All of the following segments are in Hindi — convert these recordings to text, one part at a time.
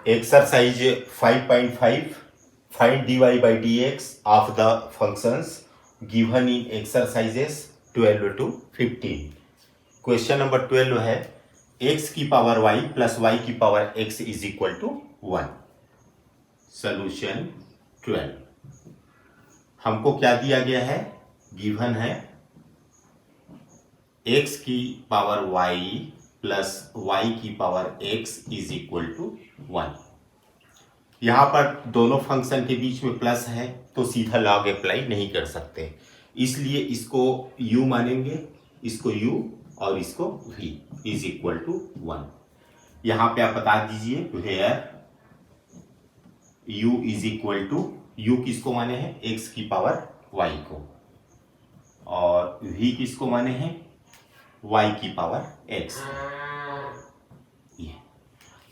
Exercise 5.5. Find dy by dx of the functions given in exercises 12 to 15. Question number 12 है x की पावर y प्लस y की power x is equal to 1. Solution 12. हमको क्या दिया गया है? गिवन है x की पावर y प्लस y की power x is equal to 1. यहां पर दोनों फंक्शन के बीच में प्लस है तो सीधा लॉग अप्लाई नहीं कर सकते, इसलिए इसको u मानेंगे, इसको u और इसको v इज इक्वल टू 1. यहां पे आप बता दीजिए where u is equal to, u किसको माने हैं? x की पावर y को, और v किसको माने हैं? y की पावर x.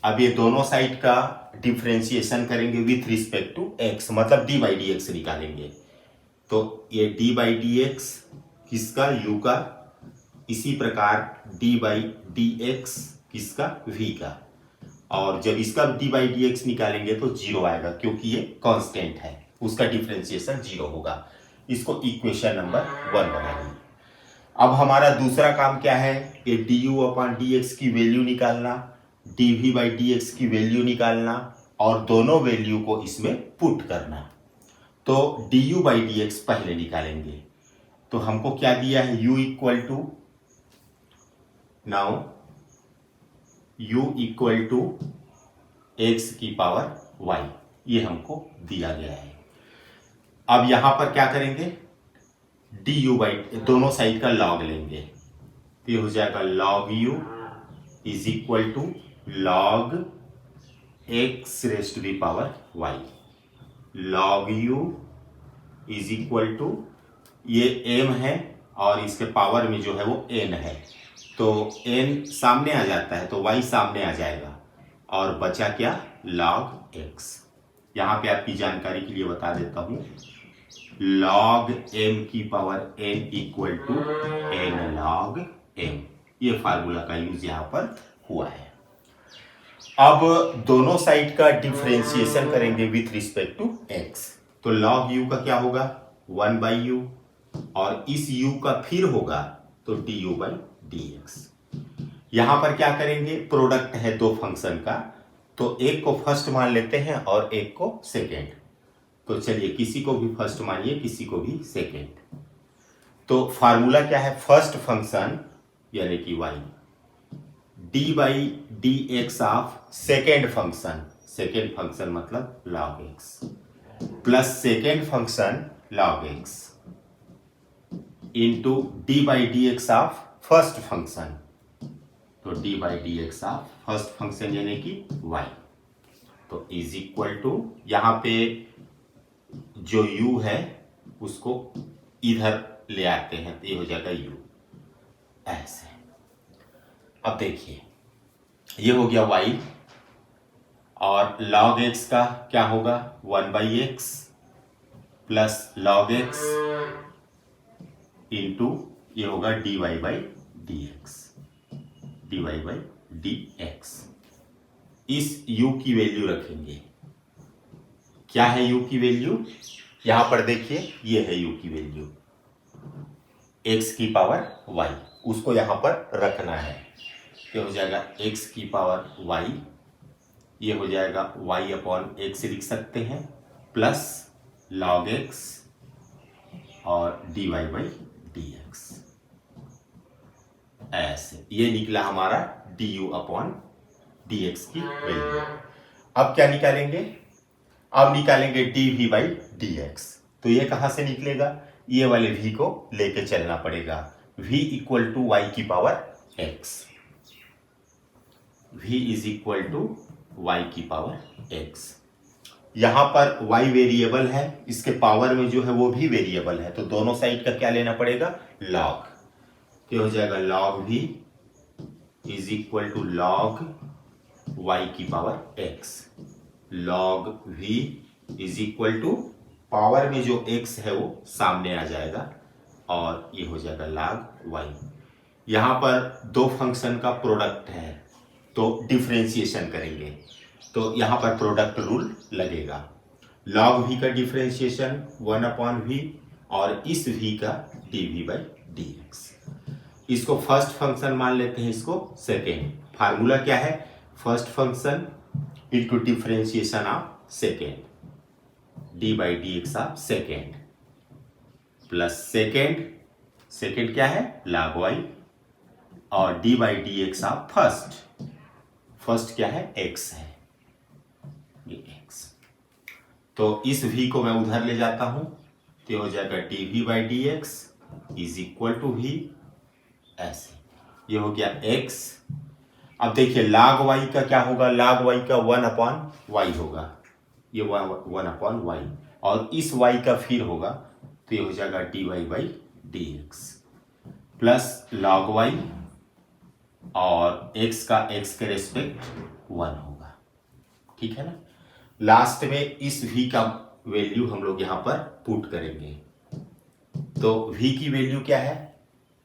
अब ये दोनों साइड का डिफरेंशिएशन करेंगे विथ रिस्पेक्ट टू x, मतलब d बाई डी एक्स निकालेंगे. तो ये d बाई डी एक्स किसका? u का. इसी प्रकार d बाई डी एक्स किसका? v का. और जब इसका d बाई डी एक्स निकालेंगे तो जीरो आएगा, क्योंकि ये कांस्टेंट है, उसका डिफरेंशिएशन जीरो होगा. इसको इक्वेशन नंबर 1 बनाइए. अब हमारा दूसरा काम क्या है? ये du अपॉन डी एक्स की वैल्यू निकालना, dv बाई डी एक्स की वैल्यू निकालना और दोनों वैल्यू को इसमें पुट करना. तो du बाई डी एक्स पहले निकालेंगे. तो हमको क्या दिया है? u equal to, now u equal to x की पावर y, ये हमको दिया गया है. अब यहां पर क्या करेंगे? du बाई दोनों साइड का लॉग लेंगे, ये हो जाएगा log u is equal to log x raise to the power y. log u is equal to, ये m है और इसके पावर में जो है वो n है, तो n सामने आ जाता है तो y सामने आ जाएगा और बचा क्या? log x. यहां पे आपकी जानकारी के लिए बता देता हूं, log m की power n equal to n log m. ये फार्मूला का यूज यहां पर हुआ है. अब दोनों साइड का डिफरेंशिएशन करेंगे विथ रिस्पेक्ट टू x. तो log u का क्या होगा? 1 बाई u, और इस u का फिर होगा तो du बाई डी एक्स. यहां पर क्या करेंगे? प्रोडक्ट है दो फंक्शन का, तो एक को फर्स्ट मान लेते हैं और एक को सेकेंड. तो चलिए किसी को भी फर्स्ट मानिए, किसी को भी सेकेंड. तो फार्मूला क्या है? फर्स्ट फंक्शन यानी कि y, d by d x of second function, second function मतलब log x, plus second function log x into d by d x of first function. तो d by d x of first function यानी कि y, तो इज इक्वल टू, यहां पे जो u है उसको इधर ले आते हैं तो ये हो जाएगा u ऐसे. अब देखिए ये हो गया y, और log x का क्या होगा? 1 by x plus log x into ये होगा dy by d x, dy by d x. इस u की वैल्यू रखेंगे. क्या है u की वैल्यू? यहां पर देखिए ये है u की वैल्यू, x की पावर y, उसको यहां पर रखना है. ये हो जाएगा x की पावर y, ये हो जाएगा y अपॉन x लिख सकते हैं, प्लस log x और dy बाई डी एक्स. ऐसे ये निकला हमारा du अपॉन डी एक्स की वैल्यू. अब क्या निकालेंगे? अब निकालेंगे dv बाई डी एक्स. तो ये कहां से निकलेगा? ये वाले v को लेके चलना पड़ेगा. v इक्वल टू y की power x, v is equal to y की पावर x. यहां पर y वेरिएबल है, इसके पावर में जो है वो भी वेरिएबल है, तो दोनों साइड का क्या लेना पड़ेगा? log. तो हो जाएगा log v is equal to log y की power x. log v is equal to, power में जो x है वो सामने आ जाएगा और ये हो जाएगा log y. यहां पर दो फंक्शन का प्रोडक्ट है तो डिफरेंशिएशन करेंगे. तो यहाँ पर प्रोडक्ट रूल लगेगा। लॉग v का डिफरेंशिएशन 1/v और इस v का dv/dx। इसको फर्स्ट फंक्शन मान लेते हैं, इसको सेकेंड। फार्मूला क्या है? First function into differentiation of second, d/dx of second plus second क्या है? log y और d/dx ऑफ फर्स्ट क्या है? x है, ये x। तो इस v को मैं उधर ले जाता हूं तो हो जाएगा dv/dx is equal to v, ऐसे ये हो गया x। अब देखिए log y का क्या होगा? log y का 1/y होगा, ये 1/y और इस y का फिर होगा तो ये हो जाएगा dy/dx प्लस log y और x का x के रेस्पेक्ट 1 होगा, ठीक है ना। लास्ट में इस v का वैल्यू हम लोग यहां पर पुट करेंगे। तो v की वैल्यू क्या है?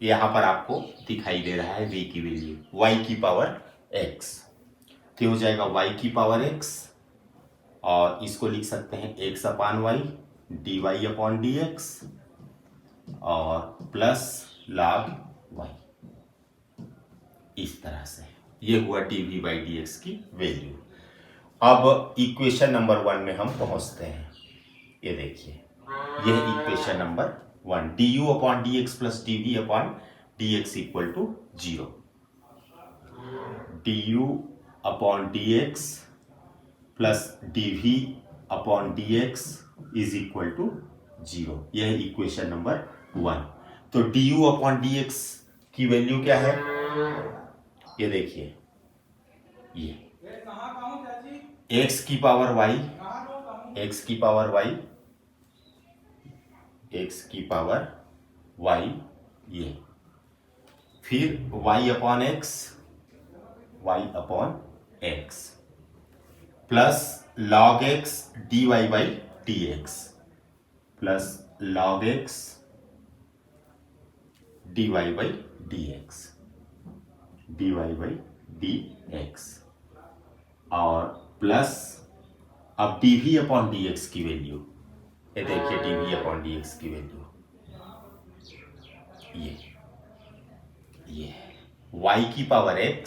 यहां पर आपको दिखाई दे रहा है v की वैल्यू y की पावर x, तो हो जाएगा y की पावर x और इसको लिख सकते हैं x/y dy/dx और प्लस log y, इस तरह से ये हुआ dv/dx की वैल्यू। अब इक्वेशन नंबर 1 में हम पहुंचते हैं। ये देखिए, यह equation number 1, du/dx plus dv/dx equal to 0। du/dx plus dv/dx is equal to 0, यह इक्वेशन नंबर 1। तो du/dx की वैल्यू क्या है? ये देखिए, ये x की पावर y, x की पावर y, x की पावर y, ये फिर y/x, y/x plus log x dy/dx plus log x dy/dx और प्लस अब dv/dx की वैल्यू, ये देखिए dv/dx की वैल्यू ये y की पावर x,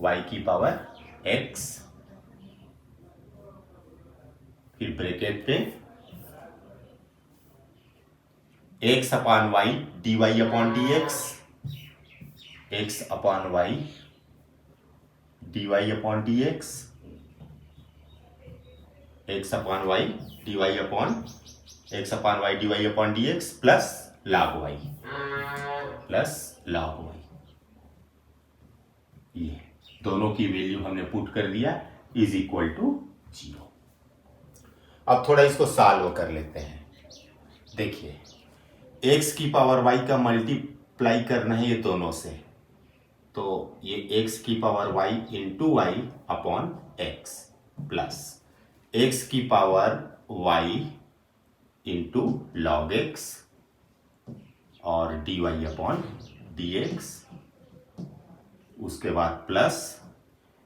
y की पावर x फिर ब्रैकेट पे x/y dy/dx, x/y dy/dx, x/y dy/dx plus log y, ये दोनों की वैल्यू हमने पुट कर दिया इज इक्वल टू 0। अब थोड़ा इसको सॉल्व कर लेते हैं। देखिए, x की पावर y का मल्टीप्लाई करना है ये दोनों से, तो ये x की power y into y upon x plus x की power y into log x और dy/dx, उसके बाद प्लस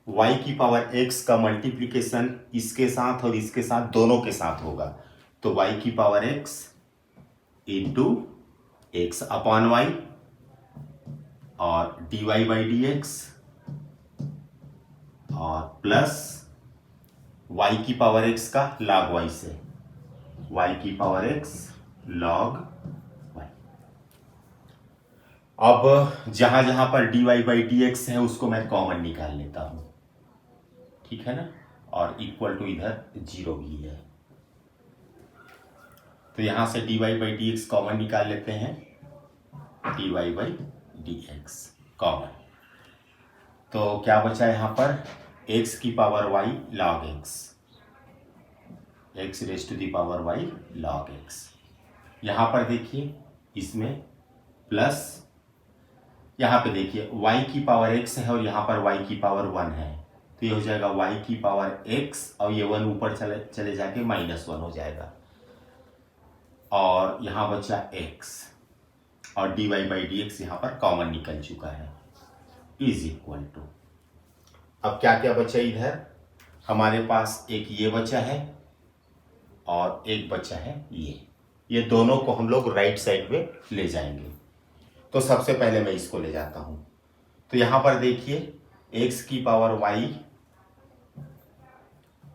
y की पावर x का मल्टीप्लिकेशन इसके साथ और इसके साथ दोनों के साथ होगा, तो y की पावर x इंटू x/y और dy/dx और प्लस y की पावर x का log y से y की पावर x log y। अब जहां जहां पर dy/dx है उसको मैं कॉमन निकाल लेता हूं, ठीक है ना, और इक्वल टू इधर 0 भी है, तो यहां से dy/dx कॉमन निकाल लेते हैं, dy/dx कॉमन, तो क्या बचा यहां पर? x की power y log x, x raise to the power y log x। यहां पर देखिए इसमें प्लस, यहां पे देखिए y की पावर x है और यहां पर y की पावर 1 है, तो ये हो जाएगा y की पावर x और ये 1 ऊपर चले जाके -1 हो जाएगा और यहां बचा x और dy/dx यहां पर कॉमन निकल चुका है इज इक्वल टू, अब क्या क्या बचा इधर? हमारे पास एक ये बचा है और एक बचा है ये दोनों को हम लोग राइट साइड में ले जाएंगे। तो सबसे पहले मैं इसको ले जाता हूं। तो यहां पर देखिए x की power y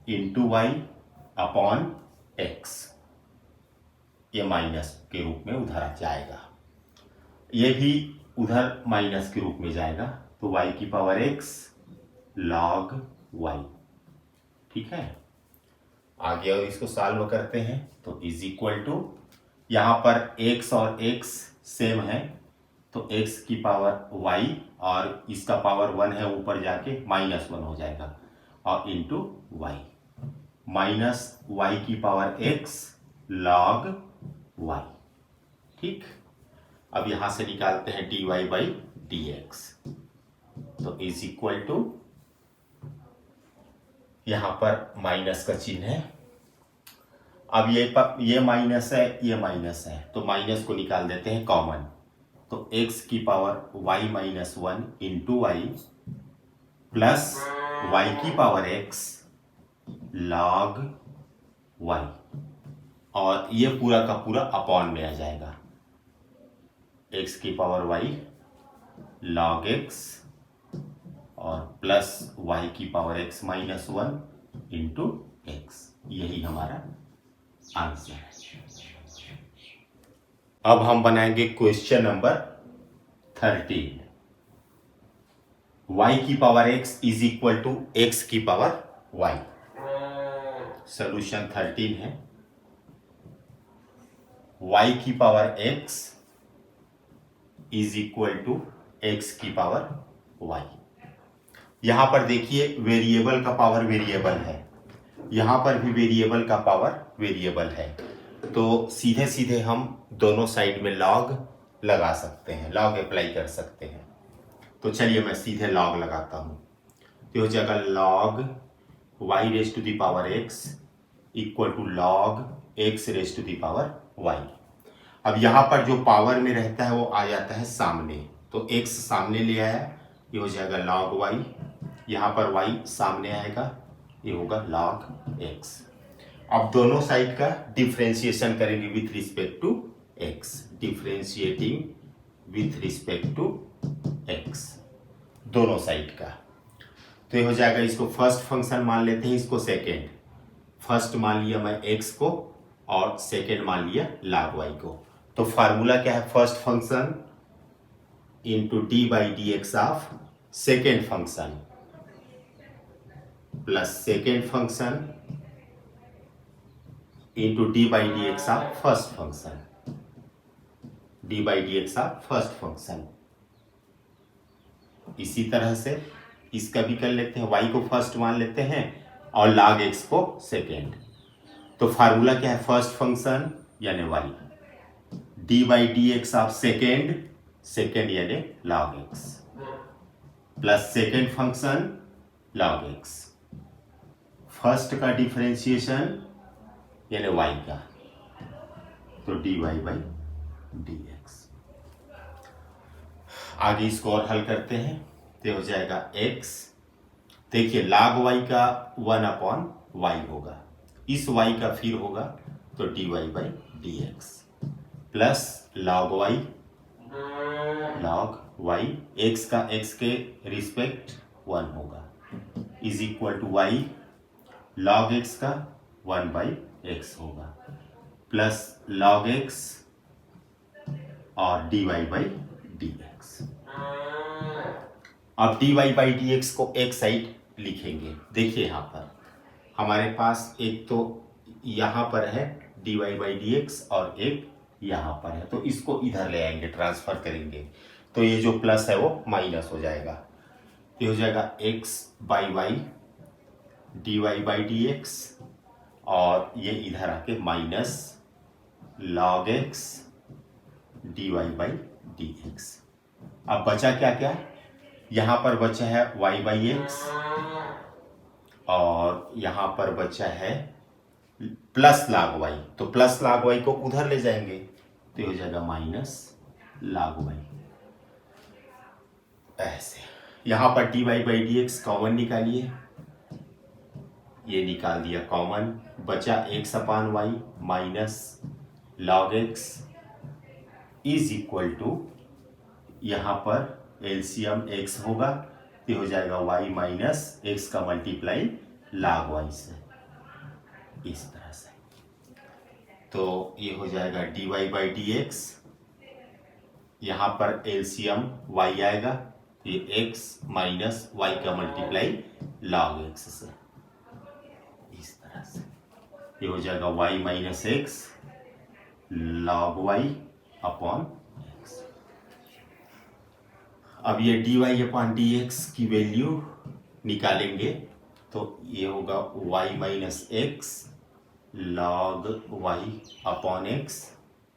into y upon x, ये माइनस के रूप में उधर जाएगा, ये भी उधर माइनस के रूप में जाएगा। तो y की पावर x log y, ठीक है। आगे और इसको सॉल्व करते हैं तो इज इक्वल टू, यहां पर x और x सेम है तो x की पावर y और इसका पावर 1 है ऊपर जाके -1 हो जाएगा और इंटू y माइनस y की पावर x log y, ठीक। अब यहां से निकालते हैं dy बाई dx, तो इज इक्वल टू, यहां पर माइनस का चिन्ह है। अब ये माइनस है, ये माइनस है, तो माइनस को निकाल देते हैं कॉमन। तो x की power y minus 1 into y plus y की पावर x log y, और ये पूरा का पूरा अपॉन में आ जाएगा। x की पावर y log x और प्लस y की power x minus 1 into x, यही हमारा आंसर है। अब हम बनाएंगे क्वेश्चन नंबर 13। y की power x is equal to x की पावर y। सोल्यूशन 13 है, y की power x is equal to x की पावर y। यहां पर देखिए वेरिएबल का पावर वेरिएबल है, यहां पर भी वेरिएबल का पावर वेरिएबल है, तो सीधे सीधे हम दोनों साइड में लॉग लगा सकते हैं, लॉग अप्लाई कर सकते हैं। तो चलिए मैं सीधे लॉग लगाता हूं। तो हो जाएगा log y raise to the power x equal to log x raise to the power y। अब यहां पर जो पावर में रहता है वो आ जाता है सामने, तो x सामने ले आया, ये हो जाएगा log y, यहां पर y सामने आएगा, ये होगा log x। अब दोनों साइड का डिफरेंशिएशन करेंगे with respect to x, differentiating with respect to x दोनों साइड का। तो ये हो जाएगा, इसको फर्स्ट फंक्शन मान लेते हैं, इसको सेकेंड। फर्स्ट मान लिया मैं x को और सेकेंड मान लिया log y को। तो फार्मूला क्या है, first function into D by d x of second function plus second function into D by d x of first function, D by d x of first function. इसी तरह से इसका भी कर लेते हैं, y को फर्स्ट मान लेते हैं और log x को सेकेंड। तो फार्मूला क्या है, फर्स्ट फंक्शन यानी y, D by d x of second, second यानी log x plus second function log x, first का डिफरेंशिएशन यानी y का, तो dy बाई dx। आगे इसको और हल करते हैं, तो हो जाएगा x, देखिए log y का 1 अपॉन y होगा, इस y का फिर होगा तो dy by dx plus log y, log y x का x के रिस्पेक्ट 1 होगा is equal to y log x का 1 बाई x होगा प्लस log x और dy बाई dx। अब dy बाई dx को एक साइड लिखेंगे। देखिए यहां पर हमारे पास एक तो यहां पर है dy बाई dx और एक यहां पर है, तो इसको इधर ले आएंगे, ट्रांसफर करेंगे, तो ये जो प्लस है वो माइनस हो जाएगा। ये हो जाएगा x by y dy by dx और ये इधर आके minus log x dy by dx। अब बचा क्या क्या, यहां पर बचा है y बाई एक्स और यहां पर बचा है प्लस log y, तो प्लस log y को उधर ले जाएंगे तो हो जाएगा माइनस log y। ऐसे यहां पर dy बाई dx कॉमन निकालिए, ये निकाल दिया कॉमन, बचा x upon y minus log x is equal to, यहाँ पर एलसीएम एक्स होगा तो हो जाएगा वाई माइनस एक्स का मल्टीप्लाई लॉग वाई से, इस तरह से। तो ये हो जाएगा d y by d x, यहाँ पर एलसीएम वाई आएगा तो ये एक्स माइनस वाई का मल्टीप्लाई लॉग एक्स से, इस तरह से। ये हो जाएगा y minus x log y upon x. अब ये d y upon d x की वैल्यू निकालेंगे तो ये होगा y minus x log y upon x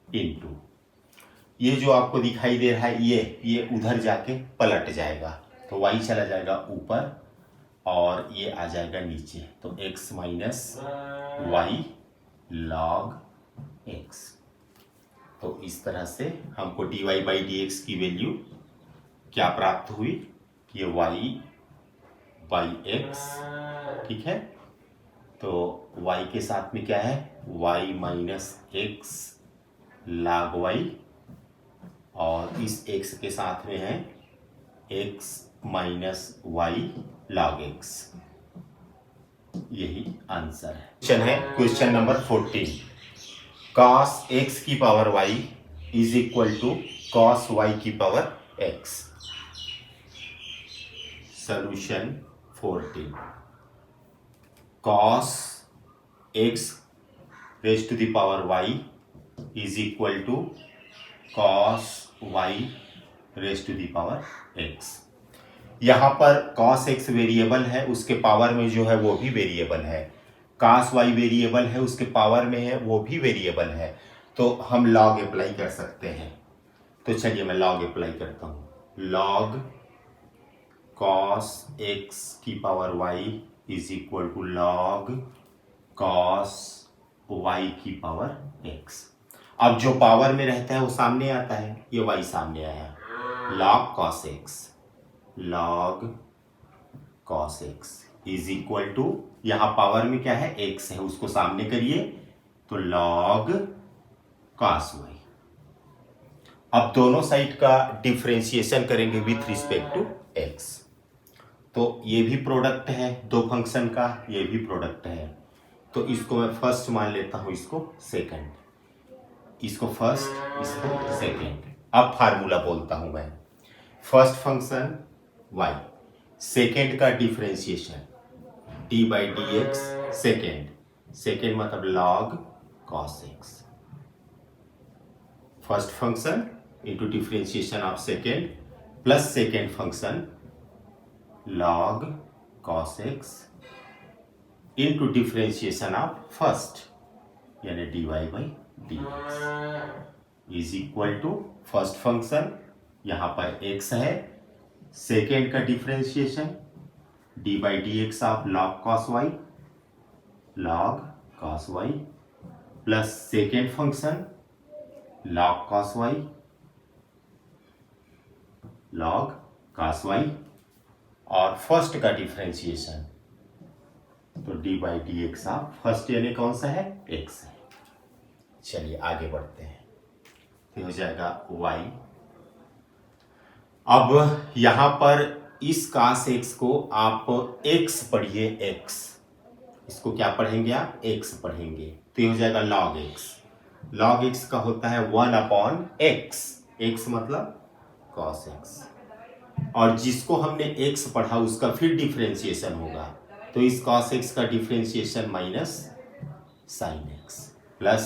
into, ये जो आपको दिखाई दे रहा है ये उधर जाके पलट जाएगा तो y चला जाएगा ऊपर और ये आ जाएगा नीचे, तो x minus y log x। तो इस तरह से हमको dy बाई डी एक्स की वैल्यू क्या प्राप्त हुई, ये y बाई एक्स, ठीक है। तो y के साथ में क्या है, y minus x log y, और इस x के साथ में है x minus y log x, यही आंसर है। क्वेश्चन है क्वेश्चन नंबर 14, cos x की power y is equal to cos y की power x। Solution 14, cos x raise to the power y is equal to cos y raise to the power x। यहाँ पर cos x वेरिएबल है, उसके पावर में जो है वो भी वेरिएबल है, cos y वेरिएबल है, उसके पावर में है वो भी वेरिएबल है, तो हम log अप्लाई कर सकते हैं। तो चलिए मैं log अप्लाई करता हूँ, log cos x की power y is equal to log cos y की पावर x। अब जो पावर में रहता है वो सामने आता है, ये y सामने आया, log cos x, log cos x is equal to, यहां पावर में क्या है x है, उसको सामने करिए तो log cos y। अब दोनों साइड का डिफरेंशिएशन करेंगे विथ रिस्पेक्ट टू x, तो ये भी प्रोडक्ट है दो फंक्शन का, ये भी प्रोडक्ट है, तो इसको मैं फर्स्ट मान लेता हूं, इसको सेकंड, इसको फर्स्ट, इसको सेकेंड। अब फार्मूला बोलता हूं मैं, फर्स्ट फंक्शन y, सेकेंड का differentiation d by d x, second मतलब log cos x, first function into differentiation of second plus second function log cos x into differentiation of first यानी dy by d x is equal to, first function यहाँ पर x है, सेकेंड का differentiation d by d x of log cos y plus second function log cos y और फर्स्ट का डिफरेंशिएशन तो d by d x of first यानी कौन सा है, x है। चलिए आगे बढ़ते हैं, तो हो जाएगा y। अब यहां पर इस cos x को आप x पढ़िए, x, इसको क्या पढ़ेंगे आप, x पढ़ेंगे, तो ये हो जाएगा log x। log x का होता है 1 अपॉन x, x मतलब cos x, और जिसको हमने x पढ़ा उसका फिर डिफरेंशिएशन होगा, तो इस cos x का differentiation minus sin x plus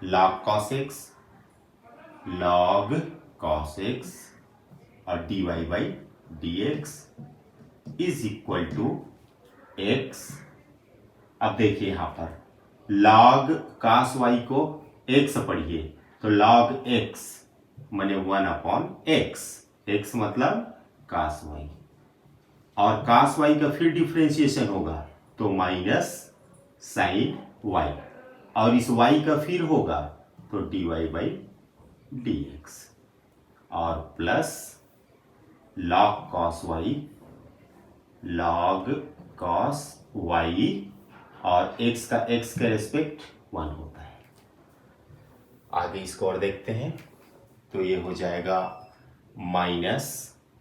log cos x और dy by d x is equal to x। अब देखिए यहां पर log cos y को x पढ़िए, तो log x माने 1 अपॉन x मतलब cos y, और cos y का फिर डिफरेंशिएशन होगा तो माइनस sin y, और इस y का फिर होगा तो dy बाई डी एक्स, और प्लस log cos y और x का x के रेस्पेक्ट 1 होता है। आगे इसको और देखते हैं, तो ये हो जाएगा माइनस,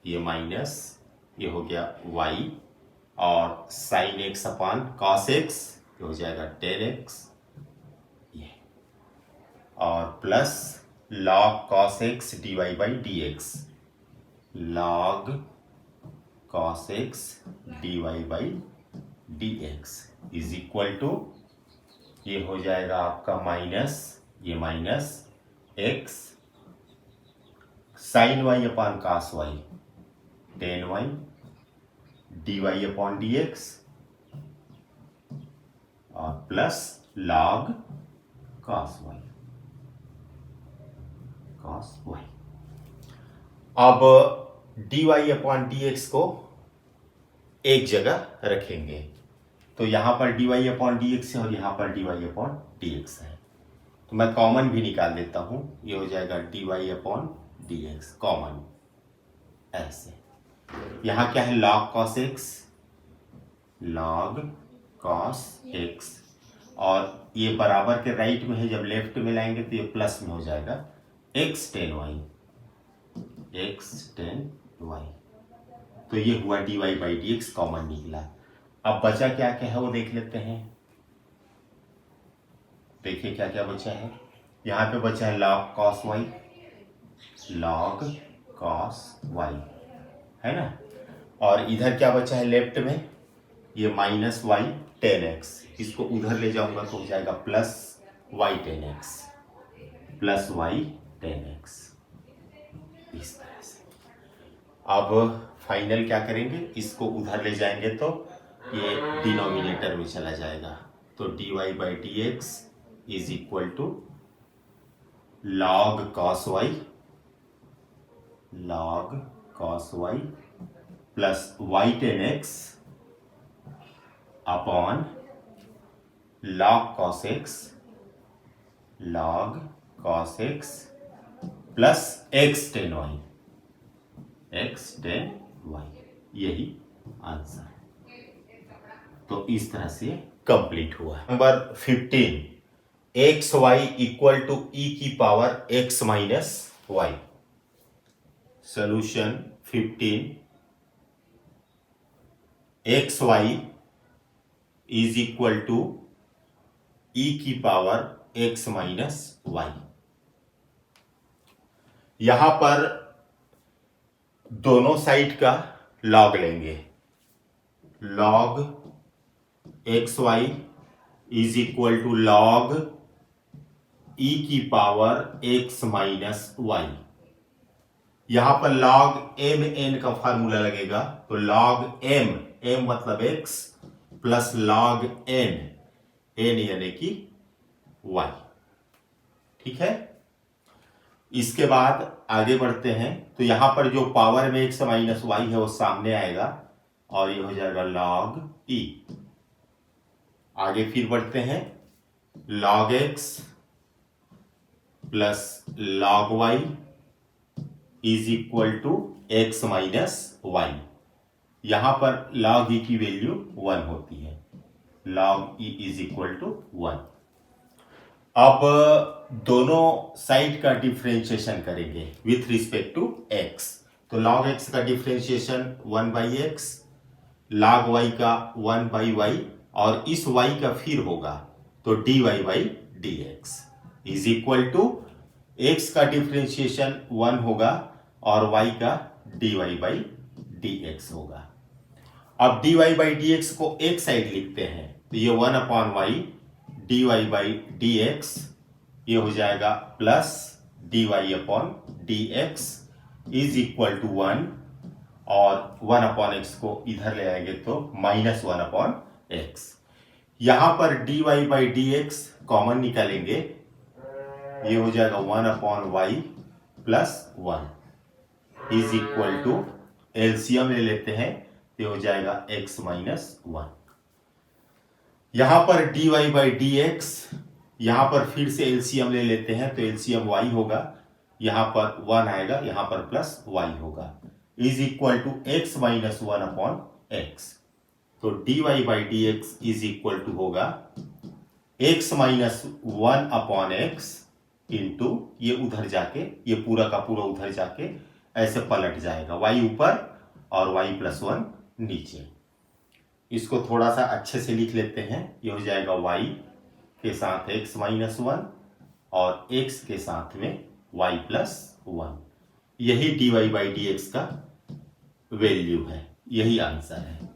ये हो गया y, और sine x upon cos x, ये हो जाएगा टेन एक्स, ये, और plus log cos x dy by d x, log cos x dy by d x is equal to, ये हो जाएगा आपका माइनस, ये minus x sine y upon cos y tan y d y upon d x, और प्लस लॉग कॉस y, अब d y upon d x को एक जगह रखेंगे, तो यहां पर d y upon d x है और यहां पर d y upon d x है, तो मैं कॉमन भी निकाल देता हूं, ये हो जाएगा d y upon d x common, ऐसे। यहां क्या है, log cos x, log cos x, और ये बराबर के राइट में है, जब लेफ्ट में लाएंगे तो ये प्लस में हो जाएगा x tan y, x tan y, तो ये हुआ d y by d x common निकला। अब बचा क्या क्या है वो देख लेते हैं, देखिए क्या क्या बचा है। यहां पे बचा है log cos y, log cos y है ना, और इधर क्या बचा है लेफ्ट में, ये माइनस वाई टेन एक्स, इसको उधर ले जाऊंगा तो हो जाएगा plus y tan x, plus y tan x, इस तरह से। अब फाइनल क्या करेंगे, इसको उधर ले जाएंगे तो ये डिनोमिनेटर में चला जाएगा, तो d y by d x is equal to log cos y, log cos y plus y tan x upon log cos x, log cos x plus x tan y, x tan y, यही आंसर है। तो इस तरह से कंप्लीट हुआ। Number 15, x y equal to e की power x minus y. Solution 15, x y is equal to e की पावर एक्स माइनस वाई। यहां पर दोनों साइड का लॉग लेंगे, log x y is equal to log e की पावर एक्स माइनस वाई। यहां पर लॉग एम एन का फार्मूला लगेगा, तो लॉग एम, एम मतलब x plus log n, n यानी कि वाई, ठीक है। इसके बाद आगे बढ़ते हैं, तो यहां पर जो पावर में एक्स माइनस वाई है वो सामने आएगा और ये हो जाएगा लॉग ई। आगे फिर बढ़ते हैं, log x plus log y is equal to x minus y. यहां पर लॉग ई की वैल्यू 1 होती है, log e is equal to 1। अब दोनों साइड का डिफरेंशिएशन करेंगे विथ रिस्पेक्ट टू एक्स, तो लॉग एक्स का differentiation 1 by x, log y का 1 बाई वाई, और इस वाई का फिर होगा तो d y by d x is equal to x का डिफरेंशिएशन 1 होगा और वाई का d y by d x होगा। अब d y by d x को एक साइड लिखते हैं, तो ये 1 upon y d y by d x, ये हो जाएगा plus d y upon d x is equal to 1, और 1 अपॉन एक्स को इधर ले आएंगे तो माइनस 1 अपॉन एक्स। यहां पर d y by d x common निकालेंगे, ये हो जाएगा 1 upon y plus 1 is equal to, LCM ले लेते हैं, ये हो जाएगा x माइनस 1। यहां पर dy बाई डी एक्स, यहां पर फिर से एलसीएम ले लेते हैं, तो एलसीएम y होगा, यहां पर 1 आएगा, यहां पर प्लस y होगा, is equal to x minus 1 upon x. तो dy by d x is equal to होगा x माइनस 1/x इंटू ये उधर जाके, ये पूरा का पूरा उधर जाके ऐसे पलट जाएगा, y ऊपर और y प्लस 1 नीचे। इसको थोड़ा सा अच्छे से लिख लेते हैं। ये हो जाएगा y के साथ x माइनस 1 और x के साथ में y प्लस 1। यही dy बाई डी एक्स का वैल्यू है, यही आंसर है।